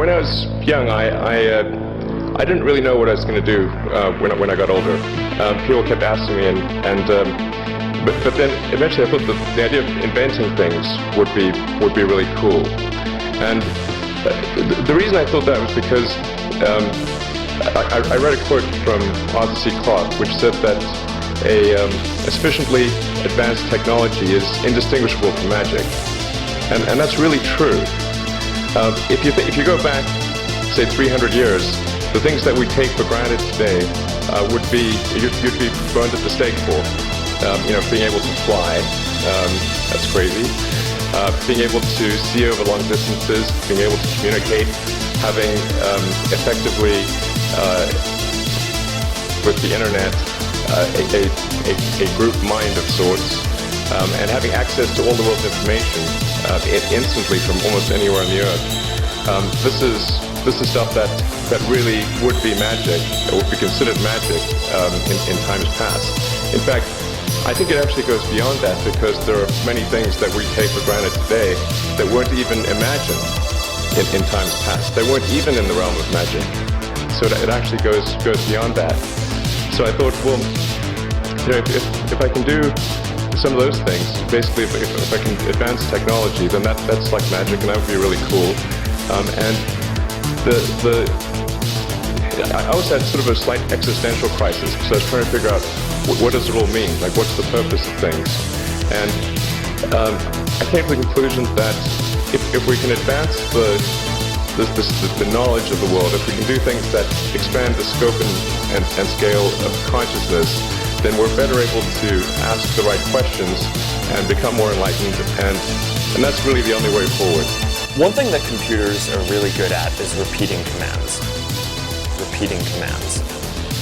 When I was young, I didn't really know what I was going to do when I got older. People kept asking me, but then eventually I thought that the idea of inventing things would be really cool. And the reason I thought that was because I read a quote from Arthur C. Clarke, which said that a sufficiently advanced technology is indistinguishable from magic, and that's really true. If you go back, say 300 years, the things that we take for granted today would be you'd be burned at the stake for. Being able to fly, that's crazy. Being able to see over long distances, being able to communicate, having effectively with the internet a group mind of sorts, and having access to all the world's information instantly from almost anywhere on the earth. This is stuff that really would be magic, or would be considered magic in times past. In fact, I think it actually goes beyond that, because there are many things that we take for granted today that weren't even imagined in times past. They weren't even in the realm of magic. So it actually goes beyond that. So I thought, well, if I can do some of those things, basically if I can advance technology, then that's like magic, and that would be really cool. And I always had sort of a slight existential crisis, because I was trying to figure out what does it all mean? Like, what's the purpose of things? And I came to the conclusion that if we can advance the knowledge of the world, if we can do things that expand the scope and scale of consciousness, then we're better able to ask the right questions and become more enlightened, and that's really the only way forward. One thing that computers are really good at is repeating commands.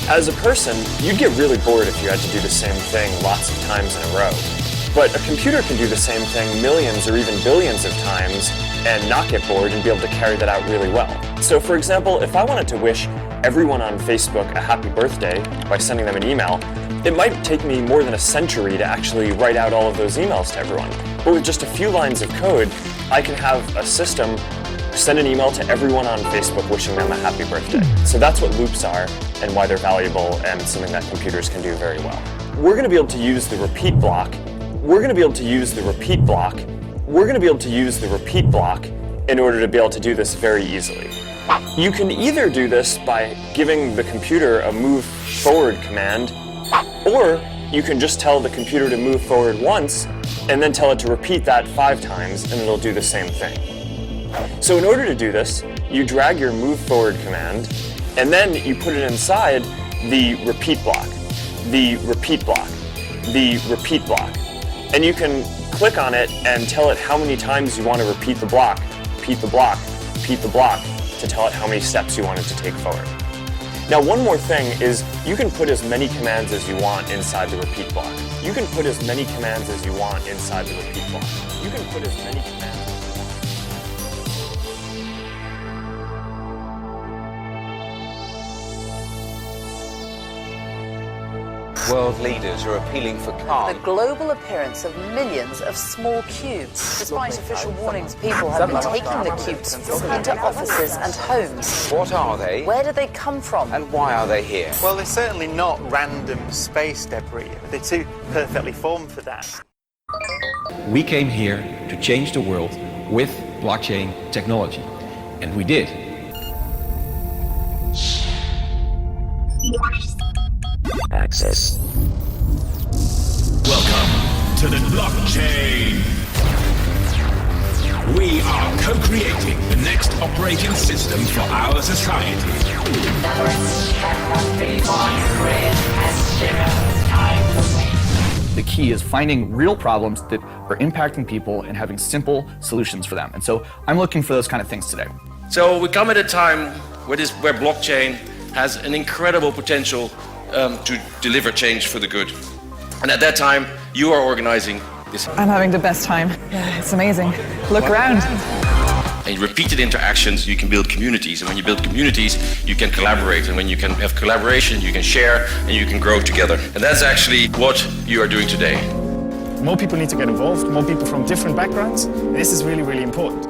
As a person, you'd get really bored if you had to do the same thing lots of times in a row. But a computer can do the same thing millions or even billions of times and not get bored and be able to carry that out really well. So for example, if I wanted to wish everyone on Facebook a happy birthday by sending them an email, it might take me more than a century to actually write out all of those emails to everyone. But with just a few lines of code, I can have a system send an email to everyone on Facebook wishing them a happy birthday. So that's what loops are and why they're valuable, and something that computers can do very well. We're going to be able to use the repeat block. In order to be able to do this very easily. You can either do this by giving the computer a move forward command, or you can just tell the computer to move forward once and then tell it to repeat that 5 times, and it'll do the same thing. So in order to do this, you drag your move forward command, and then you put it inside the repeat block. And you can click on it and tell it how many times you want to repeat the block, to tell it how many steps you want it to take forward. Now, one more thing is you can put as many commands as you want inside the repeat block. World leaders are appealing for calm. The global appearance of millions of small cubes. Despite official warnings, people have been taking the cubes into offices and homes. What are they? Where do they come from? And why are they here? Well, they're certainly not random space debris. They're too perfectly formed for that. We came here to change the world with blockchain technology. And we did. Access. Welcome to the blockchain. We are co-creating the next operating system for our society. The key is finding real problems that are impacting people and having simple solutions for them. And so I'm looking for those kind of things today. So we come at a time where blockchain has an incredible potential to deliver change for the good. And at that time, you are organizing this. I'm having the best time. Yeah, it's amazing. Look around. And repeated interactions, you can build communities. And when you build communities, you can collaborate. And when you can have collaboration, you can share and you can grow together. And that's actually what you are doing today. More people need to get involved, more people from different backgrounds. This is really, really important.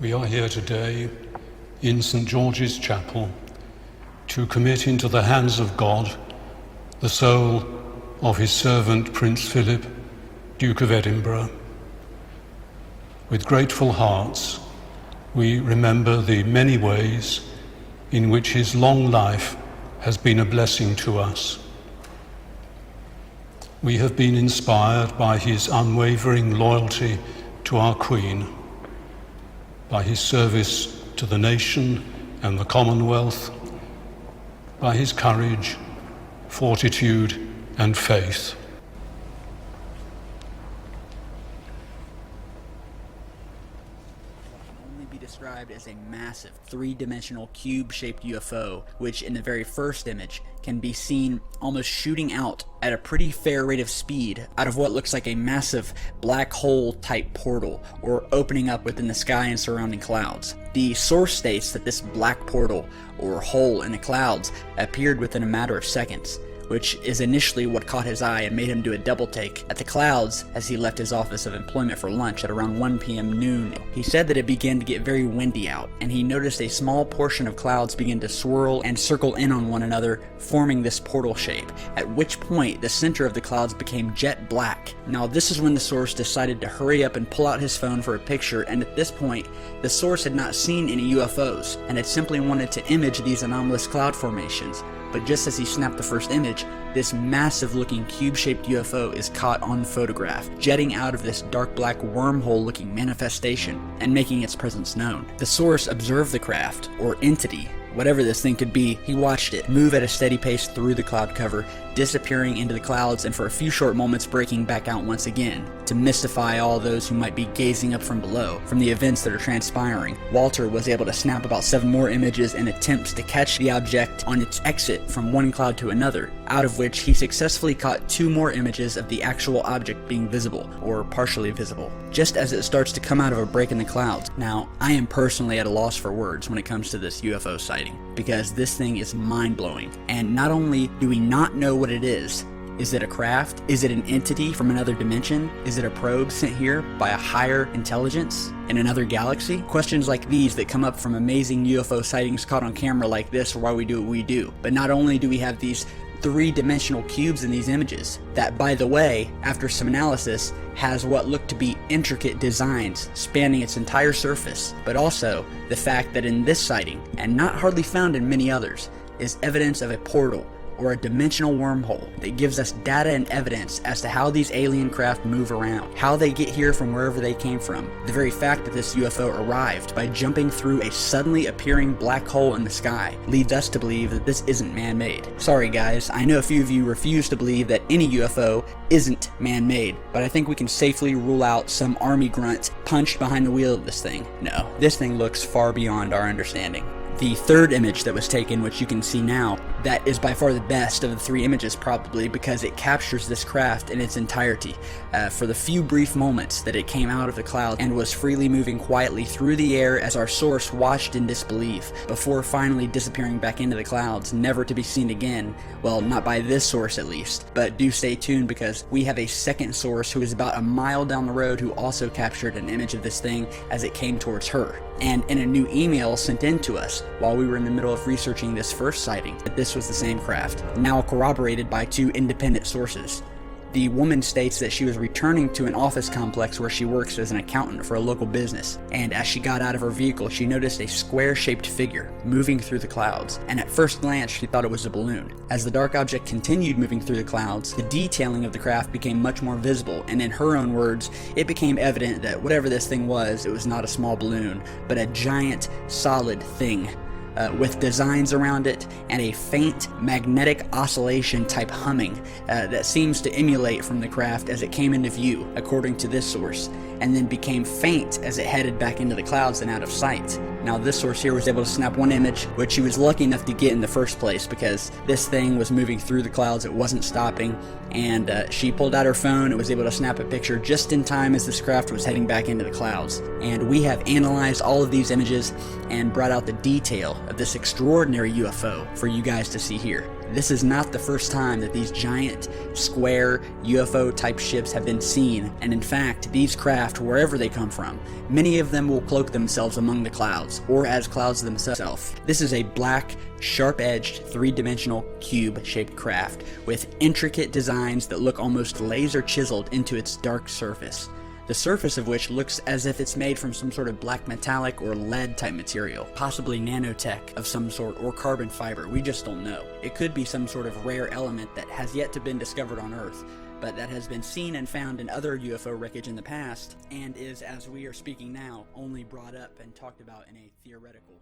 We are here today in St. George's Chapel to commit into the hands of God the soul of his servant Prince Philip, Duke of Edinburgh. With grateful hearts, we remember the many ways in which his long life has been a blessing to us. We have been inspired by his unwavering loyalty to our Queen, by his service to the nation and the Commonwealth, by his courage, fortitude, and faith. Described as a massive three-dimensional cube-shaped UFO, which in the very first image can be seen almost shooting out at a pretty fair rate of speed out of what looks like a massive black hole type portal, or opening up within the sky and surrounding clouds. The source states that this black portal or hole in the clouds appeared within a matter of seconds, which is initially what caught his eye and made him do a double take at the clouds as he left his office of employment for lunch at around 1 p.m. noon. He said that it began to get very windy out, and he noticed a small portion of clouds begin to swirl and circle in on one another, forming this portal shape, at which point the center of the clouds became jet black. Now this is when the source decided to hurry up and pull out his phone for a picture, and at this point the source had not seen any UFOs and had simply wanted to image these anomalous cloud formations. But just as he snapped the first image, this massive looking cube-shaped UFO is caught on photograph, jetting out of this dark black wormhole looking manifestation and making its presence known. The source observed the craft, or entity, whatever this thing could be. He watched it move at a steady pace through the cloud cover, disappearing into the clouds and for a few short moments breaking back out once again, to mystify all those who might be gazing up from below from the events that are transpiring. Walter was able to snap about 7 more images in attempts to catch the object on its exit from one cloud to another, out of which he successfully caught 2 more images of the actual object being visible, or partially visible, just as it starts to come out of a break in the clouds. Now, I am personally at a loss for words when it comes to this UFO sighting, because this thing is mind-blowing, and not only do we not know what it is it a craft? Is it an entity from another dimension? Is it a probe sent here by a higher intelligence in another galaxy? Questions like these that come up from amazing UFO sightings caught on camera like this are why we do what we do. But not only do we have these 3-dimensional cubes in these images, that, by the way, after some analysis, has what look to be intricate designs spanning its entire surface, but also the fact that in this sighting, and not hardly found in many others, is evidence of a portal or a dimensional wormhole that gives us data and evidence as to how these alien craft move around, how they get here from wherever they came from. The very fact that this UFO arrived by jumping through a suddenly appearing black hole in the sky leads us to believe that this isn't man-made. Sorry guys, I know a few of you refuse to believe that any UFO isn't man-made, but I think we can safely rule out some army grunt punched behind the wheel of this thing. No, this thing looks far beyond our understanding. The third image that was taken, which you can see now, that is by far the best of the 3 images probably, because it captures this craft in its entirety. For the few brief moments that it came out of the cloud and was freely moving quietly through the air as our source watched in disbelief, before finally disappearing back into the clouds, never to be seen again. Well, not by this source at least, but do stay tuned because we have a second source who is about a mile down the road who also captured an image of this thing as it came towards her. And in a new email sent in to us while we were in the middle of researching this first sighting, that this was the same craft, now corroborated by 2 independent sources. The woman states that she was returning to an office complex where she works as an accountant for a local business, and as she got out of her vehicle, she noticed a square-shaped figure moving through the clouds, and at first glance, she thought it was a balloon. As the dark object continued moving through the clouds, the detailing of the craft became much more visible, and in her own words, it became evident that whatever this thing was, it was not a small balloon, but a giant, solid thing. With designs around it and a faint magnetic oscillation type humming that seems to emulate from the craft as it came into view, according to this source, and then became faint as it headed back into the clouds and out of sight. Now this source here was able to snap one image, which she was lucky enough to get in the first place because this thing was moving through the clouds, it wasn't stopping, and she pulled out her phone and was able to snap a picture just in time as this craft was heading back into the clouds. And we have analyzed all of these images and brought out the detail of this extraordinary UFO for you guys to see here. This is not the first time that these giant, square, UFO-type ships have been seen, and in fact, these craft, wherever they come from, many of them will cloak themselves among the clouds, or as clouds themselves. This is a black, sharp-edged, three-dimensional cube-shaped craft with intricate designs that look almost laser-chiseled into its dark surface. The surface of which looks as if it's made from some sort of black metallic or lead type material, possibly nanotech of some sort, or carbon fiber. We just don't know. It could be some sort of rare element that has yet to been discovered on Earth, but that has been seen and found in other UFO wreckage in the past, and is, as we are speaking now, only brought up and talked about in a theoretical